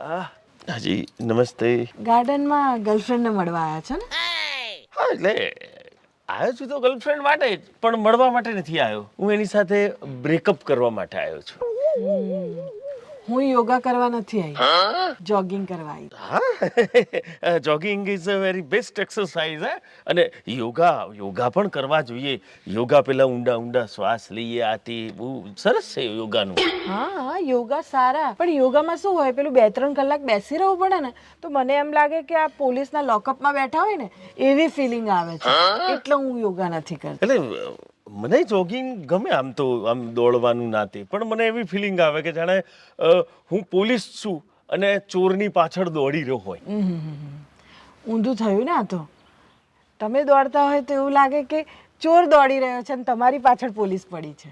હાજી નમસ્તે. ગાર્ડનમાં ગર્લફ્રેન્ડને મળવા આવ્યા છો ને? હા એટલે આવ્યો છું તો ગર્લફ્રેન્ડ માટે જ, પણ મળવા માટે નથી આવ્યો. હું એની સાથે બ્રેકઅપ કરવા માટે આવ્યો છું. હું યોગા કરવા નથી આવી, જોગિંગ કરવા આવી. હા jogging is a very best exercise હે. અને યોગા પણ કરવા જોઈએ. યોગા પેલા ઊંડા ઊંડા શ્વાસ લઈએ, આ તે બહુ સરસ છે યોગાનું. હા યોગા સારા, પણ યોગામાં શું હોય, પેલું 2-3 કલાક બેસી રહેવું પડે ને, તો મને એમ લાગે કે આ પોલીસના લોકઅપમાં બેઠા હોય ને એવી ફિલિંગ આવે છે, એટલે હું યોગા નથી કરતી. એટલે મને જોગિંગ ગમે, આમ તો આમ દોડવાનું નાતે, પણ મને એવી ફિલિંગ આવે કે જાણે હું પોલીસ છું અને ચોરની પાછળ દોડી રહ્યો હોય. ઊંધું થયું ને આ તો. તમે દોડતા હોય તો એવું લાગે કે ચોર દોડી રહ્યો છે અને તમારી પાછળ પોલીસ પડી છે.